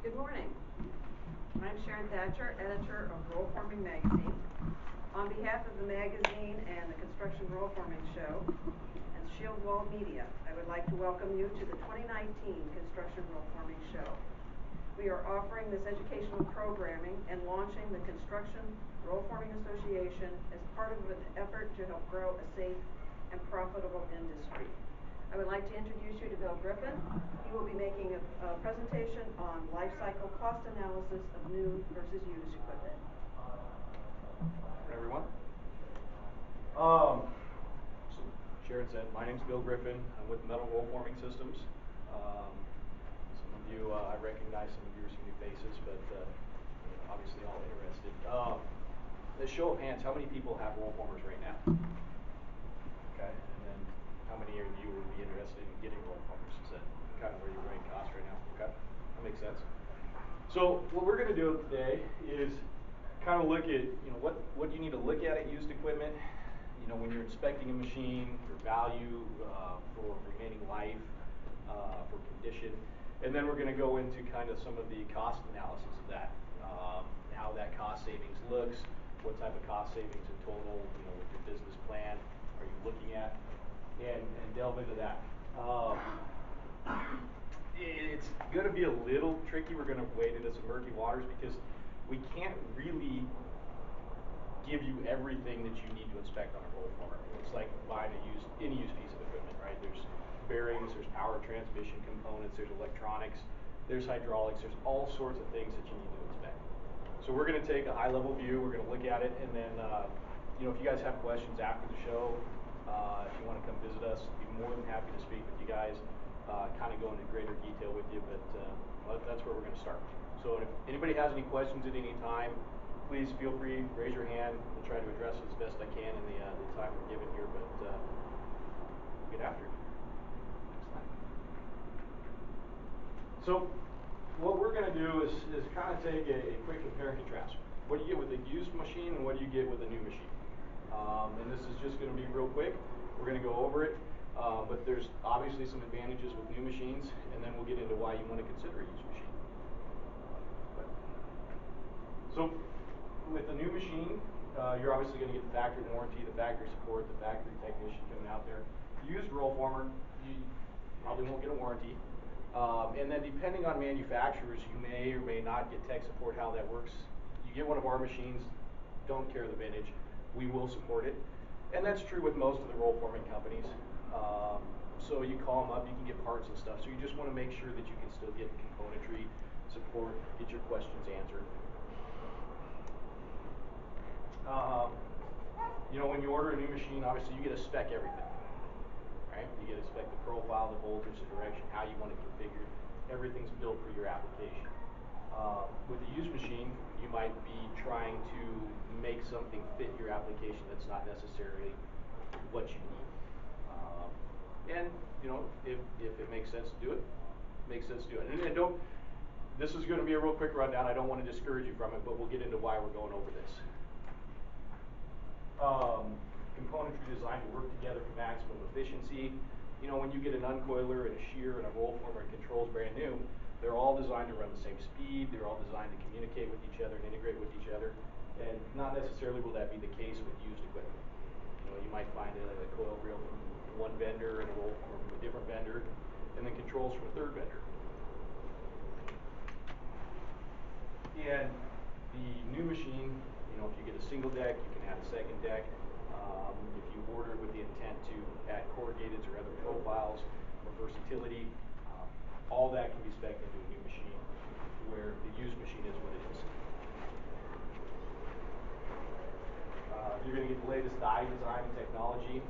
Good morning. I'm Sharon Thatcher, editor of Rollforming Magazine. On behalf of the magazine and the Construction Rollforming Show and Shield Wall Media, I would like to welcome you to the 2019 Construction Rollforming Show. We are offering this educational programming and launching the Construction Rollforming Association as part of an effort to help grow a safe and profitable industry. I would like to introduce you to Bill Griffin. He will be making a presentation on life cycle cost analysis of new versus used equipment. Hi, everyone. So Sharon said, my name's Bill Griffin. I'm with Metal Rollforming Systems. Some of you, I recognize some of you are some new faces, but obviously all interested. The show of hands, how many people have rollformers right now? Okay, and then how many of you would be interested in getting rollformers? Is that kind of where you're running costs right now? Okay, that makes sense. So what we're going to do today is kind of look at, what you need to look at used equipment, when you're inspecting a machine, for value, for remaining life, for condition, and then we're going to go into kind of some of the cost analysis of that, how that cost savings looks, what type of cost savings in total, with your business plan are you looking at, and delve into that. It's going to be a little tricky. We're going to wade into some murky waters because we can't really give you everything that you need to inspect on a rollformer. It's like buying any used piece of equipment, right? There's bearings, there's power transmission components, there's electronics, there's hydraulics, there's all sorts of things that you need to inspect. So we're going to take a high-level view, we're going to look at it, and then if you guys have questions after the show, if you want to come visit us, we'd be more than happy to speak with you guys, kind of go into greater detail with you, but that's where we're going to start. So if anybody has any questions at any time, please feel free, raise your hand. We'll try to address it as best I can in the time we're given here, but we'll get after it. Next slide. So what we're going to do is kind of take a quick compare and contrast. What do you get with a used machine and what do you get with a new machine? And this is just going to be real quick. We're going to go over it, but there's obviously some advantages with new machines, and then we'll get into why you want to consider a used machine. So with a new machine, you're obviously going to get the factory warranty, the factory support, the factory technician coming out there. Used rollformer, you probably won't get a warranty. And then depending on manufacturers, you may or may not get tech support. How that works, you get one of our machines, don't care the vintage, we will support it. And that's true with most of the rollforming companies. So you call them up, you can get parts and stuff. So you just want to make sure that you can still get componentry support, get your questions answered. When you order a new machine, obviously you get to spec everything, right? You get to spec the profile, the voltage, the direction, how you want it configured. Everything's built for your application. With a used machine, you might be trying to make something fit your application that's not necessarily what you need. And if it makes sense to do it, makes sense to do it. And don't. This is going to be a real quick rundown. I don't want to discourage you from it, but we'll get into why we're going over this. Componentry designed to work together for maximum efficiency. When you get an uncoiler and a shear and a rollformer and controls brand new, they're all designed to run the same speed. They're all designed to communicate with each other and integrate with each other. And not necessarily will that be the case with used equipment. You might find a coil reel from one vendor and a rollformer from a different vendor, and then controls from a third vendor. And the new machine, if you get a single deck, you can add a second deck. If you order with the intent to add corrugateds or other profiles or versatility, all that can be spec'd into a new machine, where the used machine is what it is. You're going to get the latest die design and technology.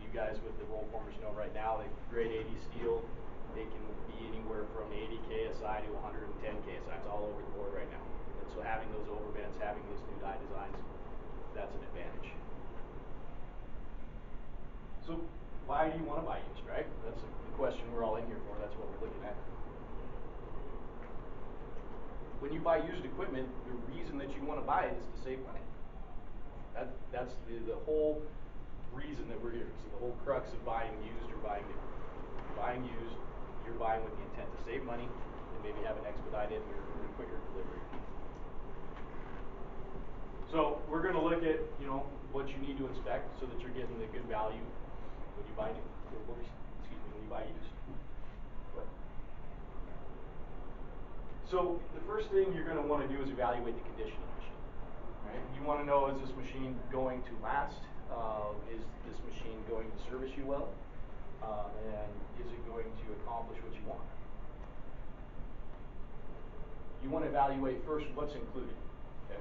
You guys with the rollformers know right now, they grade 80 steel. They can be anywhere from 80 KSI to 110 KSI. It's all over the board right now. And so having those overbends, having those new die designs, that's an advantage. So why do you want to buy used, right? That's the question we're all in here for. That's what we're looking at. When you buy used equipment, the reason that you want to buy it is to save money. That's the whole reason that we're here. So the whole crux of buying used or buying new. Buying used, you're buying with the intent to save money and maybe have an expedited or a quicker delivery. So we're going to look at, you know, what you need to inspect so that you're getting the good value when you buy new, when you buy used. So the first thing you're going to want to do is evaluate the condition of the machine. Right? You want to know, is this machine going to last? Is this machine going to service you well? And is it going to accomplish what you want? You want to evaluate first what's included. Okay?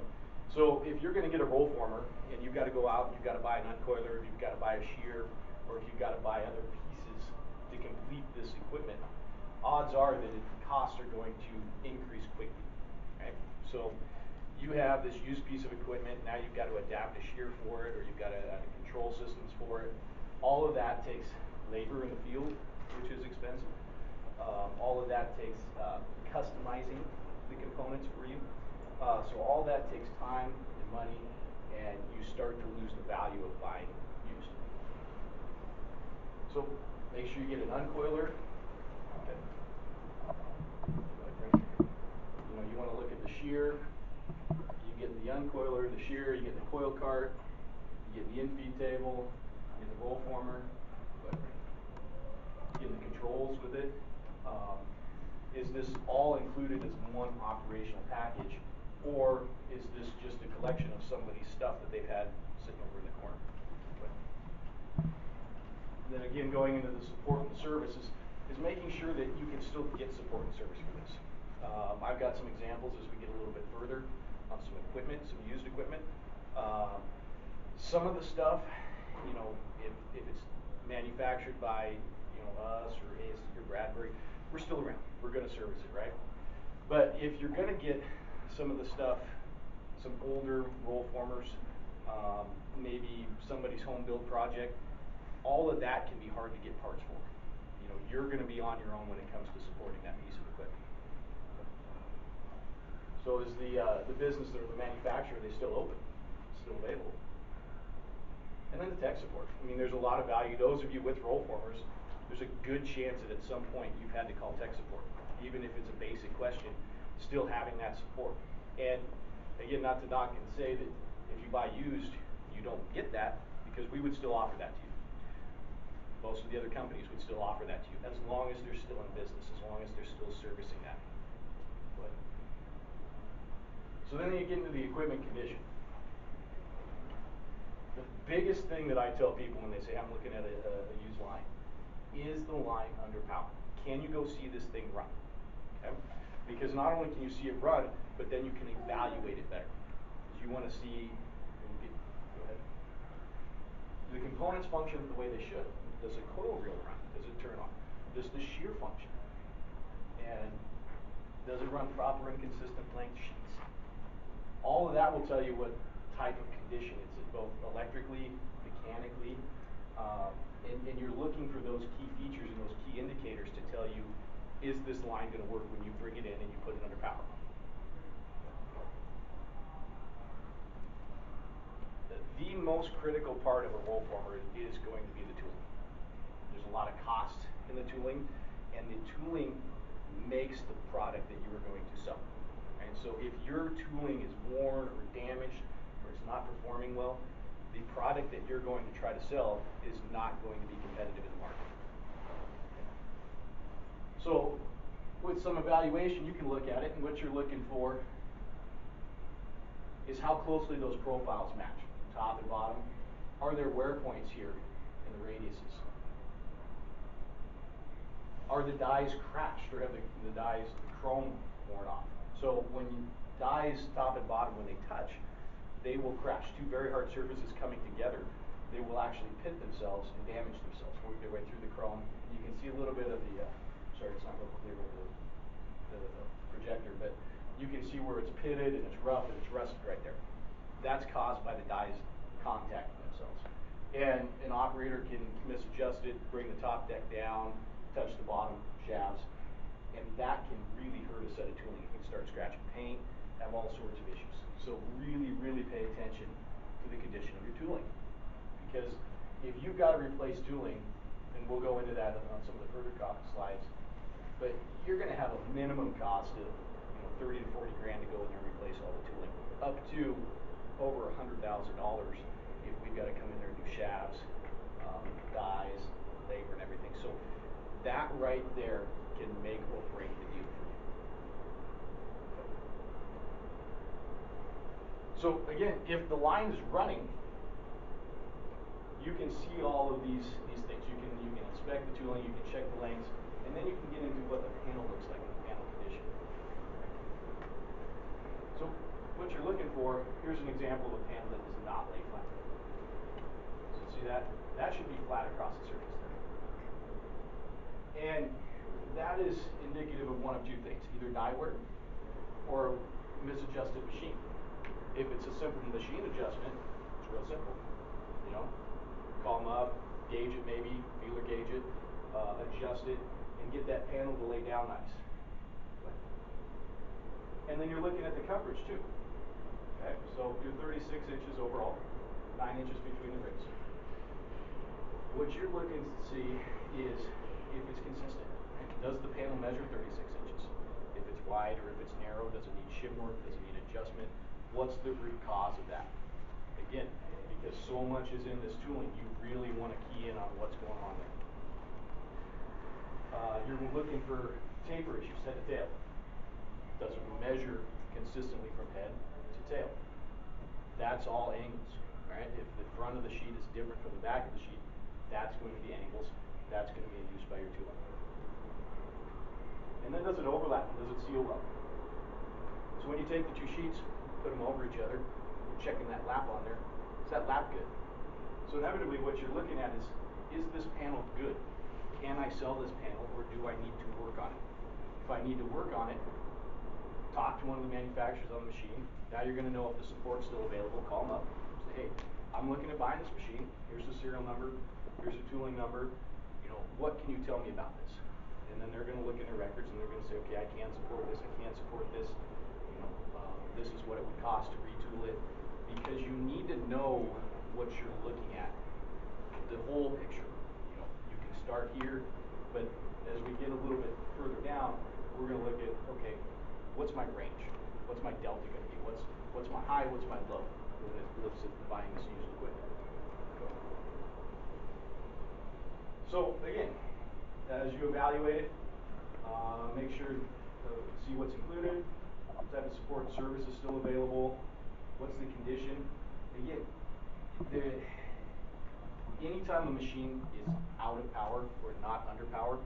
So if you're going to get a roll former and you've got to go out and you've got to buy an uncoiler, if you've got to buy a shear, or if you've got to buy other pieces to complete this equipment, odds are that the costs are going to increase quickly. Okay? So you have this used piece of equipment, now you've got to adapt a shear for it, or you've got to add control systems for it. All of that takes labor in the field, which is expensive. All of that takes customizing the components for you. So all that takes time and money, and you start to lose the value of buying used. So make sure you get an uncoiler. Okay. You know, you want to look at the shear. You get the uncoiler, the shear, you get the coil cart, you get the in-feed table, you get the roll former, you get the controls with it. Is this all included as one operational package, or is this just a collection of somebody's stuff that they've had sitting over in the corner? Then again, going into the support and services is making sure that you can still get support and service for this. I've got some examples as we get a little bit further of some equipment, some used equipment. Some of the stuff, you know, if it's manufactured by, you know, us or ASC or Bradbury, we're still around. We're going to service it, right? But if you're going to get some of the stuff, some older roll formers, maybe somebody's home build project, all of that can be hard to get parts for. You know, you're going to be on your own when it comes to supporting that piece of equipment. So is the business or the manufacturer, are they still open? Still available? And then the tech support. I mean, there's a lot of value. Those of you with roll formers, there's a good chance that at some point you've had to call tech support. Even if it's a basic question, still having that support. And again, not to knock and say that if you buy used, you don't get that, because we would still offer that to you. Most of the other companies would still offer that to you, as long as they're still in business, as long as they're still servicing that. So then you get into the equipment condition. The biggest thing that I tell people when they say, I'm looking at a used line, is the line under power? Can you go see this thing run? Okay? Because not only can you see it run, but then you can evaluate it better. Because you want to see, go ahead. The components function the way they should. Does a coil reel run? Does it turn on? Does the shear function? And does it run proper and consistent length sheets? All of that will tell you what type of condition it's in, both electrically, mechanically, and you're looking for those key features and those key indicators to tell you, is this line going to work when you bring it in and you put it under power? The most critical part of a roll former is going to be the tooling. There's a lot of cost in the tooling, and the tooling makes the product that you are going to sell. And so if your tooling is worn or damaged or it's not performing well, the product that you're going to try to sell is not going to be competitive in the market. So with some evaluation, you can look at it, and what you're looking for is how closely those profiles match, top and bottom. Are there wear points here in the radiuses? Are the dies crashed, or have the dies, the chrome worn off? So when dies top and bottom, when they touch, they will crash. Two very hard surfaces coming together, they will actually pit themselves and damage themselves, work their way through the chrome. You can see a little bit of the, sorry, it's not real clear with the projector, but you can see where it's pitted and it's rough and it's rusted right there. That's caused by the dies contacting themselves. And an operator can misadjust it, bring the top deck down, touch the bottom shafts, and that can really hurt a set of tooling. It can start scratching paint, have all sorts of issues. So really, really pay attention to the condition of your tooling. Because if you've got to replace tooling, and we'll go into that on some of the further slides, but you're going to have a minimum cost of 30 to 40 grand to go in there and replace all the tooling, up to over $100,000 if we've got to come in there and do shafts, dies, labor, and everything. So that right there can make or break the deal for you. So again, if the line is running, you can see all of these things. You can inspect the tooling, you can check the lengths, and then you can get into what the panel looks like in the panel condition. So what you're looking for, here's an example of a panel that does not lay flat. So see that? That should be flat across the surface there. And that is indicative of one of two things, either die wear or misadjusted machine. If it's a simple machine adjustment, it's real simple. Call them up, gauge it maybe, feeler gauge it, adjust it, and get that panel to lay down nice. And then you're looking at the coverage too. Okay, so you're 36 inches overall, 9 inches between the ribs. What you're looking to see is if it's consistent. Does the panel measure 36 inches? If it's wide or if it's narrow, does it need shim work? Does it need adjustment? What's the root cause of that? Again, because so much is in this tooling, you really want to key in on what's going on there. You're looking for taper issues, head to tail. Does it measure consistently from head to tail? That's all angles, right? If the front of the sheet is different from the back of the sheet, that's going to be angles. That's going to be induced by your tooling. And then does it overlap? Does it seal well? So when you take the two sheets, put them over each other, you're checking that lap on there. Is that lap good? So inevitably what you're looking at is this panel good? Can I sell this panel, or do I need to work on it? If I need to work on it, talk to one of the manufacturers on the machine. Now you're going to know if the support's still available. Call them up. Say, hey, I'm looking at buying this machine. Here's the serial number. Here's the tooling number. What can you tell me about this? And then they're going to look in their records and they're going to say, okay, I can support this. I can't support this. This is what it would cost to retool it. Because you need to know what you're looking at, the whole picture. You can start here, but as we get a little bit further down, we're going to look at, okay, what's my range? What's my delta going to be? What's my high? What's my low? When it looks at buying this used equipment. So again, as you evaluate it, make sure to see what's included, what type of support and service is still available, what's the condition. Again, anytime a machine is out of power or not under power,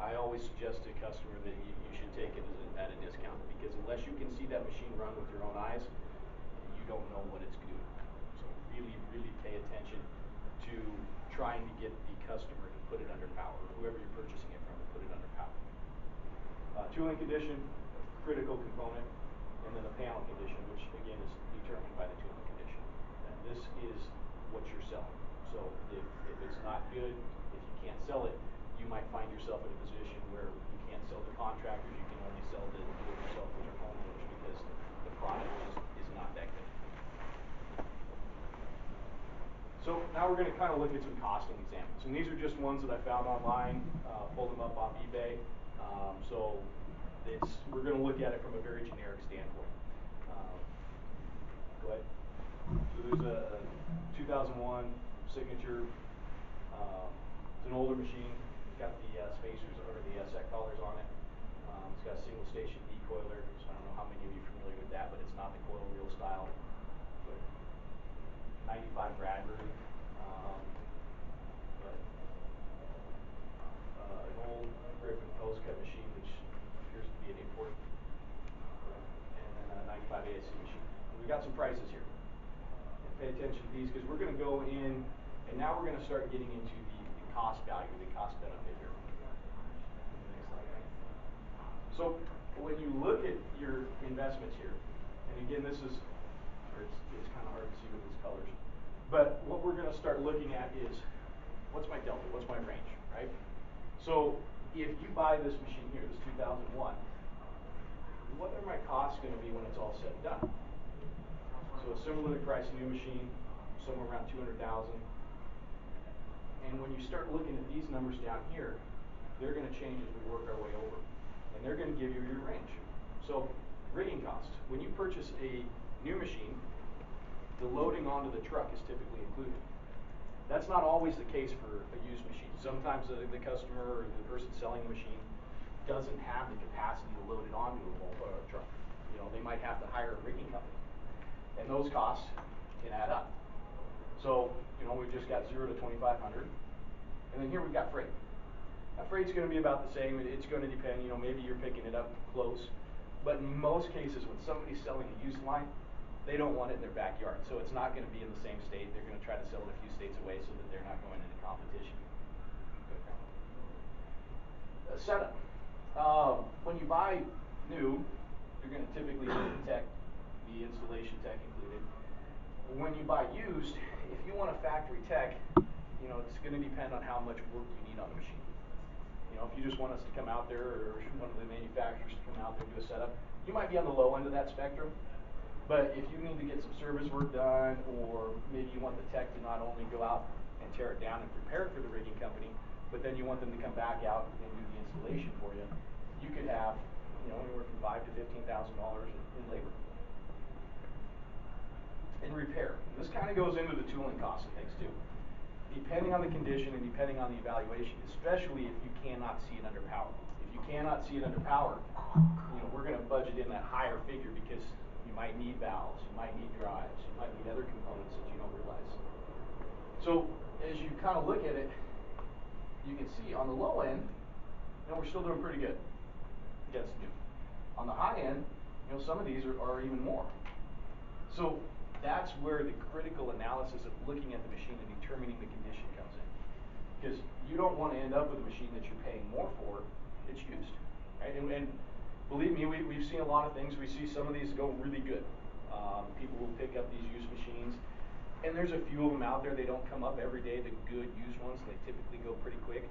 I always suggest to a customer that you should take it at a discount, because unless you can see that machine run with your own eyes, you don't know what it's doing. So really, really pay attention to trying to get the customer to put it under power, or whoever you're purchasing it from to put it under power. Tooling condition, critical component, and then the panel condition, which again is determined by the tooling condition. And this is what you're selling. So if it's not good, if you can't sell it, you might find yourself in a position where you can't sell to contractors, you can only sell to do-it-yourselfers or homeowners because the product is not that good. So now we're going to kind of look at some costing examples. And these are just ones that I found online, pulled them up on eBay. So we're going to look at it from a very generic standpoint. Go ahead. So there's a 2001 Signature. It's an older machine. It's got the spacers or the set collars on it. It's got a single station decoiler. So I don't know how many of you are familiar with that, but it's not the coil reel style. But 95 Bradbury. An old Griffin post cut machine, which appears to be an import, and then a 95 ASC machine. And we got some prices here. And pay attention to these because we're going to go in, and now we're going to start getting into the cost value, the cost benefit here. Next slide. So when you look at your investments here, and again, this is, it's kind of hard to see with these colors, but what we're going to start looking at is what's my delta, what's my range, right? So if you buy this machine here, this 2001, what are my costs going to be when it's all said and done? So a similarly priced new machine, somewhere around $200,000. And when you start looking at these numbers down here, they're going to change as we work our way over. And they're going to give you your range. So, rigging cost. When you purchase a new machine, the loading onto the truck is typically included. That's not always the case for a used machine. Sometimes the customer or the person selling the machine doesn't have the capacity to load it onto a truck. You know, they might have to hire a rigging company. And those costs can add up. So, you know, we've just got 0 to 2,500. And then here we've got freight. Now, freight's going to be about the same. It's going to depend, you know, maybe you're picking it up close. But in most cases, when somebody's selling a used line, they don't want it in their backyard. So it's not going to be in the same state. They're going to try to sell it a few states away so that they're not going into competition. Setup. When you buy new, you're going to typically get the tech, the installation tech included. When you buy used, if you want a factory tech, you know, it's going to depend on how much work you need on the machine. You know, if you just want us to come out there, or one of the manufacturers to come out there and do a setup, you might be on the low end of that spectrum. But if you need to get some service work done, or maybe you want the tech to not only go out and tear it down and prepare it for the rigging company, but then you want them to come back out and do the installation for you, you could have, you know, anywhere from $5,000 to $15,000 in labor. And repair. This kind of goes into the tooling costs and things too. Depending on the condition and depending on the evaluation, especially if you cannot see it under power. If you cannot see it under power, you know, we're going to budget in that higher figure because you might need valves, you might need drives, you might need other components that you don't realize. So as you kind of look at it, you can see on the low end, you know, we're still doing pretty good against new. On the high end, you know, some of these are even more. So that's where the critical analysis of looking at the machine and determining the condition comes in. Because you don't want to end up with a machine that you're paying more for that's used. Right? And believe me, we've seen a lot of things. We see some of these go really good. People will pick up these used machines. And there's a few of them out there. They don't come up every day, the good used ones. They typically go pretty quick.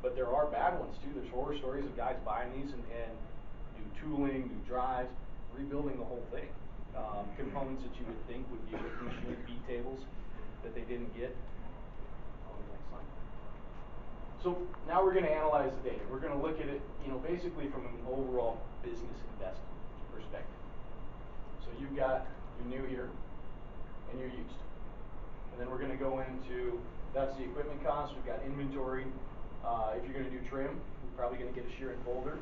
But there are bad ones too. There's horror stories of guys buying these and new tooling, new drives, rebuilding the whole thing. Components that you would think would be with the machine, B-tables that they didn't get. On the next slide. So now we're going to analyze the data. We're going to look at it, you know, basically from an overall business investment perspective. So you've got your new here and your used. And then we're going to go into, that's the equipment cost. We've got inventory. If you're going to do trim, you're probably going to get a shear and folder.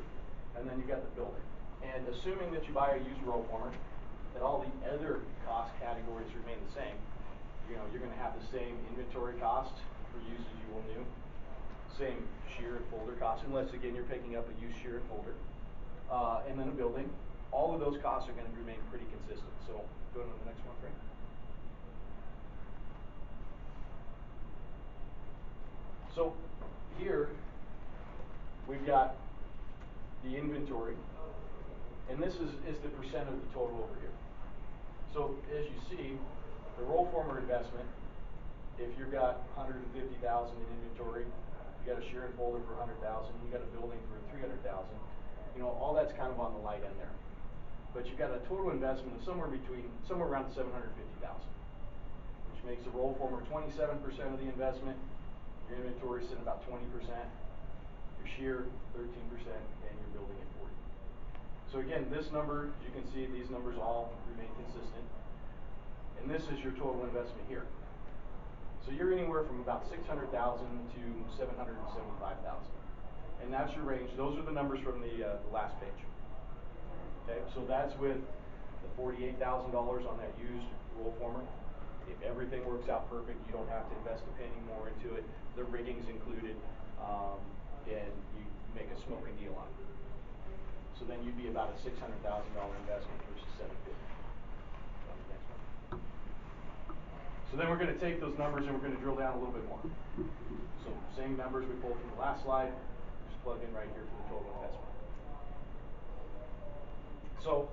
And then you've got the building. And assuming that you buy a used roll former, that all the other cost categories remain the same. You know, you're going to have the same inventory cost for used as you will new. Same shear and folder cost, unless again you're picking up a used shear and folder. And then a building. All of those costs are going to remain pretty consistent. So going on to the next one, Frank. So here we've got the inventory, and this is the percent of the total over here. So as you see, the roll former investment, if you've got 150,000 in inventory, you got a shear and folder for 100,000, you got a building for 300,000, you know, all that's kind of on the light end there. But you've got a total investment of somewhere around 750,000, which makes the roll former 27% of the investment, your inventory sitting about 20%, your shear 13%, and your building at 40%. So again, this number, as you can see, these numbers all remain consistent. And this is your total investment here. So you're anywhere from about 600,000 to 775,000. And that's your range. Those are the numbers from the last page. Okay, so that's with the $48,000 on that used roll former. If everything works out perfect, you don't have to invest a penny more into it. The rigging's included, and you make a smoking deal on it. So then you'd be about a $600,000 investment versus $750,000. So then we're going to take those numbers and we're going to drill down a little bit more. So same numbers we pulled from the last slide, just plug in right here for the total investment. So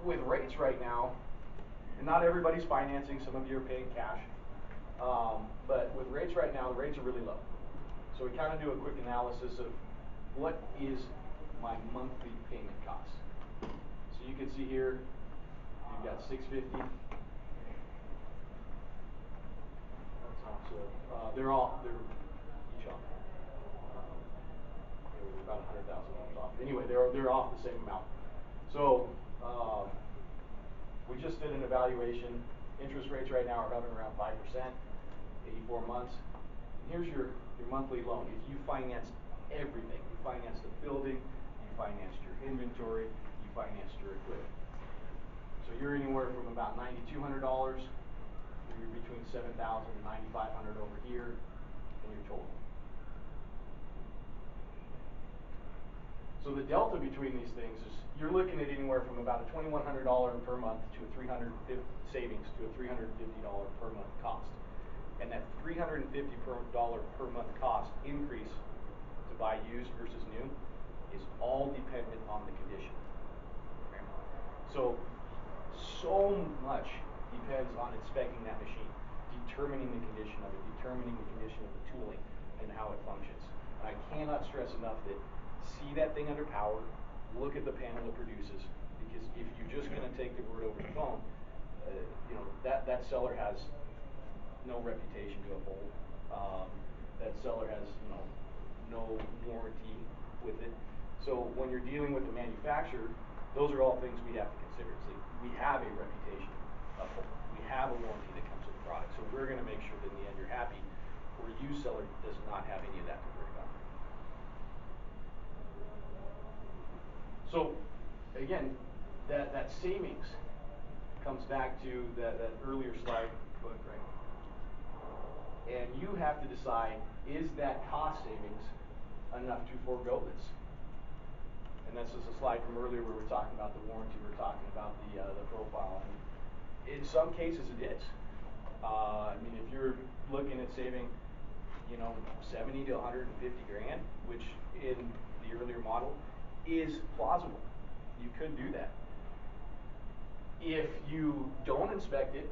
with rates right now, and not everybody's financing, some of you are paying cash, but with rates right now, the rates are really low. So we kind of do a quick analysis of what is my monthly payment cost. So you can see here, you've got $650. That's also, they're each on there. about $100,000 off. Anyway, they're off the same amount. So we just did an evaluation. Interest rates right now are hovering around 5%, 84 months. And here's your monthly loan. If you financed everything, you financed the building, you financed your inventory, you financed your equipment. So you're anywhere from about $9,200, you're between $7,000 and $9,500 over here, and your total. So the delta between these things is you're looking at anywhere from about a $2,100 per month to a $350 savings to a $350 per month cost. And that $350 per month cost increase to buy used versus new is all dependent on the condition. Okay? So much depends on inspecting that machine, determining the condition of it, determining the condition of the tooling and how it functions. And I cannot stress enough that see that thing under power, look at the panel it produces, because if you're just going to take the word over the phone, you know, that seller has no reputation to uphold. That seller has, you know, no warranty with it. So when you're dealing with the manufacturer, those are all things we have to consider. It's like we have a reputation to uphold. We have a warranty that comes with the product. So we're going to make sure that in the end you're happy, or a used seller does not have any of that to worry about. So again, that savings comes back to that earlier slide, right? And you have to decide, is that cost savings enough to forego this? And this is a slide from earlier where we're talking about the warranty, we're talking about the profile. And in some cases it is. I mean, if you're looking at saving, you know, 70 to 150 grand, which in the earlier model is plausible. You could do that. If you don't inspect it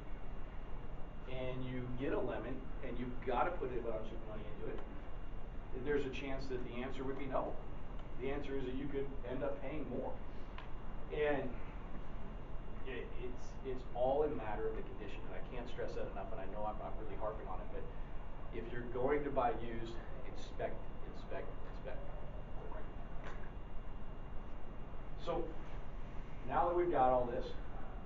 and you get a lemon and you've got to put a bunch of money into it, there's a chance that the answer would be no. The answer is that you could end up paying more. And it's all a matter of the condition, and I can't stress that enough, and I know I'm really harping on it, but if you're going to buy used, inspect. Right? So now that we've got all this,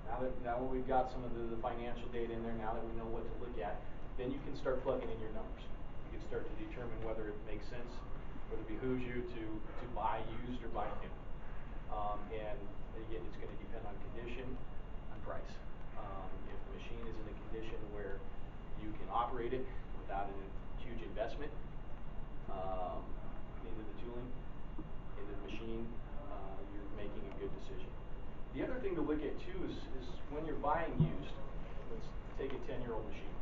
now that we've got some of the financial data in there, now that we know what to look at, then you can start plugging in your numbers. You can start to determine whether it makes sense, whether it behooves you to buy used or buy new. And again, it's going to depend on condition and price. If the machine is in a condition where you can operate it without a huge investment into the tooling, into the machine, you're making a good decision. The other thing to look at too is when you're buying used, let's take a 10-year-old machine.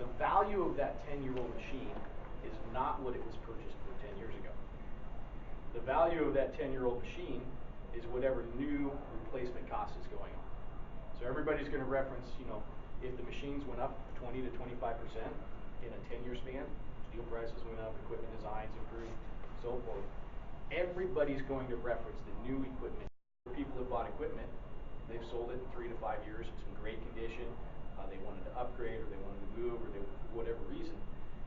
The value of that 10-year-old machine is not what it was purchased for 10 years ago. The value of that 10-year-old machine is whatever new replacement cost is going on. So everybody's going to reference, you know, if the machines went up 20 to 25% in a 10-year span, steel prices went up, equipment designs improved, so forth. Everybody's going to reference the new equipment. People have bought equipment, they've sold it in 3 to 5 years, it's in great condition, they wanted to upgrade or they wanted to move or they, for whatever reason,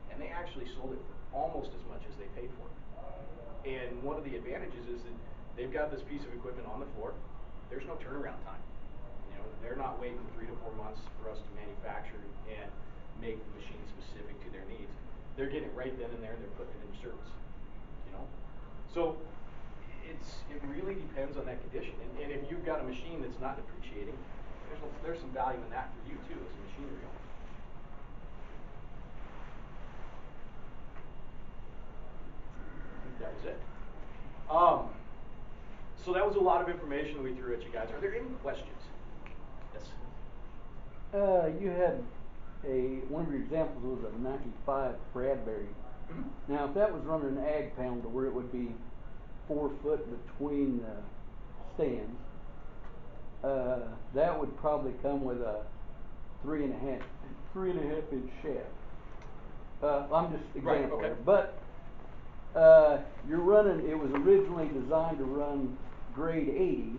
and they actually sold it for almost as much as they paid for it. And one of the advantages is that they've got this piece of equipment on the floor. There's no turnaround time. You know, they're not waiting 3 to 4 months for us to manufacture and make the machine specific to their needs. They're getting it right then and there, and they're putting it into service. You know, so it really depends on that condition. And if you've got a machine that's not depreciating, there's some value in that for you too as a machinery owner. That was it. So that was a lot of information we threw at you guys. Are there any questions? Yes. You had one of your examples was a 95 Bradbury. Mm-hmm. Now, if that was running an ag panel to where it would be 4 foot between the stands, that would probably come with a 3.5 inch shaft. I'm just example Right, okay. But you're running. It was originally designed to run grade 80. Mm-hmm.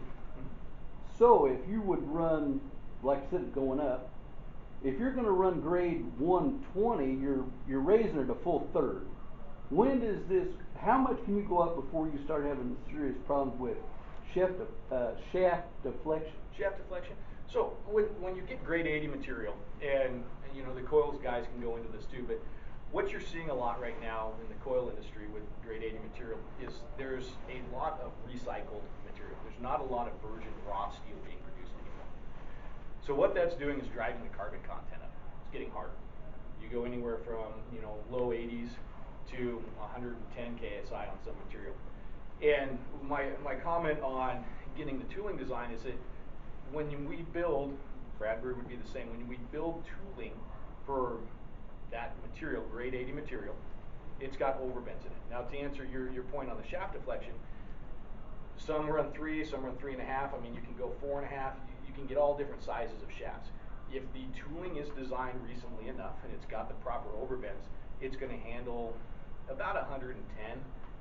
So if you would run, like I said, going up, if you're going to run grade 120, you're raising it a full third. When does this, how much can you go up before you start having serious problems with shaft deflection? Shaft deflection. So when you get grade 80 material, and you know the coils guys can go into this too, but what you're seeing a lot right now in the coil industry with grade 80 material is there's a lot of recycled material. There's not a lot of virgin raw steel being produced anymore. So what that's doing is driving the carbon content up. It's getting harder. You go anywhere from low 80s to 110 KSI on some material. And my comment on getting the tooling design is that when we build, Bradbury would be the same, when we build tooling for that material, grade 80 material, it's got overbends in it. Now to answer your point on the shaft deflection, some run 3, some run 3.5. I mean, you can go 4.5. You can get all different sizes of shafts. If the tooling is designed recently enough and it's got the proper overbends, it's going to handle about 110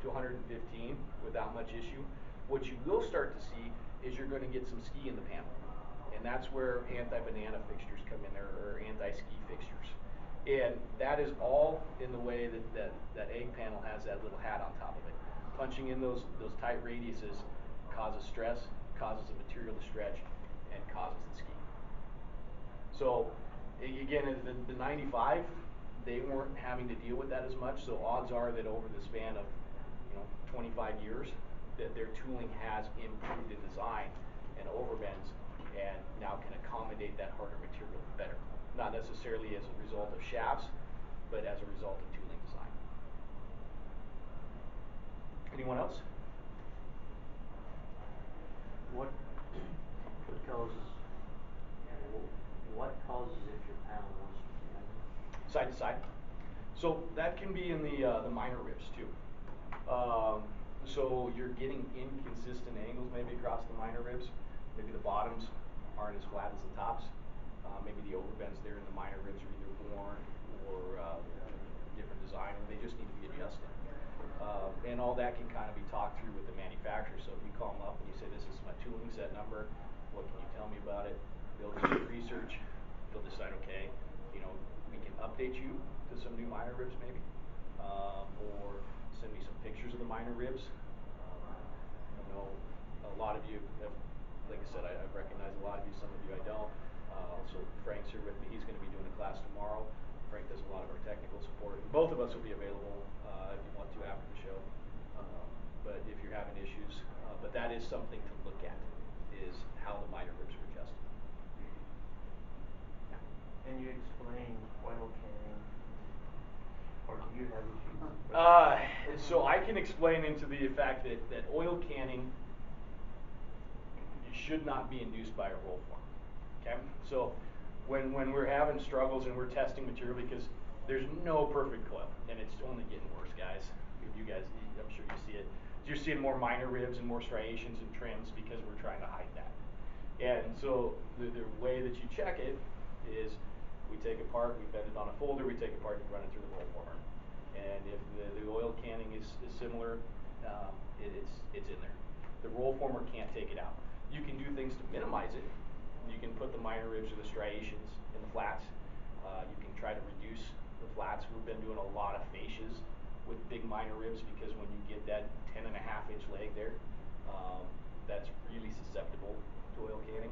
to 115 without much issue. What you will start to see is you're going to get some ski in the panel. And that's where anti-banana fixtures come in there, or anti-ski fixtures. And that is all in the way that egg panel has that little hat on top of it. Punching in those tight radiuses causes stress, causes the material to stretch, and causes the ski. So again, the 95, they weren't having to deal with that as much, so odds are that over the span of 25 years, that their tooling has improved in design and overbends, and now can accommodate that harder material better. Not necessarily as a result of shafts, but as a result of tooling design. Anyone else? What causes if your panel wants to be Side to side. So that can be in the minor ribs too. So you're getting inconsistent angles maybe across the minor ribs. Maybe the bottoms aren't as flat as the tops. Maybe the overbends there in the minor ribs are either worn or different design, or they just need to be adjusted. And all that can kind of be talked through with the manufacturer. So if you call them up and you say, this is my tooling set number, what can you tell me about it? They'll do research. They'll decide, okay, we can update you to some new minor ribs maybe, or send me some pictures of the minor ribs. I know a lot of you have, like I said, I recognize a lot of you, some of you I don't. So Frank's here with me. He's going to be doing a class tomorrow. Frank does a lot of our technical support. Both of us will be available if you want to after the show. But if you're having issues, but that is something to look at, is how the minor ribs are adjusted. Can you explain oil canning, or do you have issues? So I can explain into the fact that oil canning should not be induced by a roll form. Okay, so when we're having struggles and we're testing material, because there's no perfect coil, and it's only getting worse, guys. You guys, I'm sure you see it. You're seeing more minor ribs and more striations and trims because we're trying to hide that. And so the way that you check it is we take apart, we bend it on a folder, we take apart and run it through the roll former. And if the oil canning is similar, it's in there. The roll former can't take it out. You can do things to minimize it. You can put the minor ribs or the striations in the flats. You can try to reduce the flats. We've been doing a lot of fascias with big minor ribs, because when you get that 10.5-inch leg there, that's really susceptible to oil canning.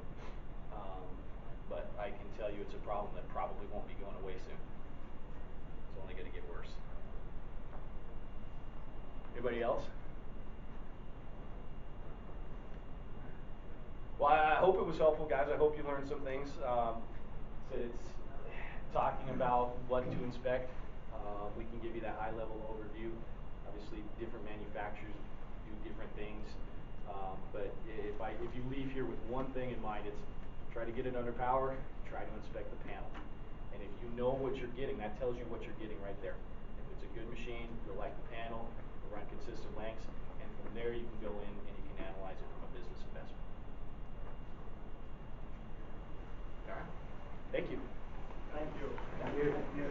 But I can tell you it's a problem that probably won't be going away soon. It's only going to get worse. Anybody else? Well, I hope it was helpful, guys. I hope you learned some things. So it's talking about what to inspect. We can give you that high-level overview. Obviously, different manufacturers do different things. But if you leave here with one thing in mind, it's try to get it under power, try to inspect the panel. And if you know what you're getting, that tells you what you're getting right there. If it's a good machine, you'll like the panel, you'll run consistent lengths, and from there you can go in and you can analyze it from a business investment. All right. Thank you. Thank you. Thank you. Thank you.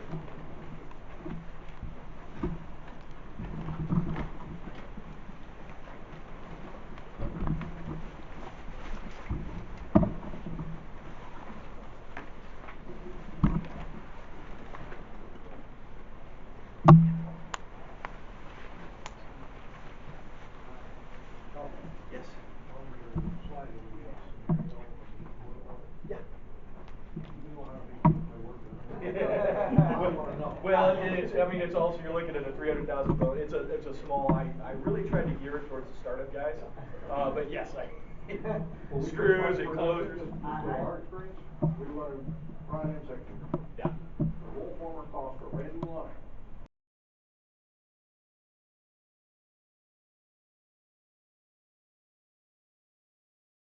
I mean, it's also, you're looking at a 300,000 boat. It's a small, I really tried to gear it towards the startup guys. But yes, screws and closers. Our experience, we run Brian and say,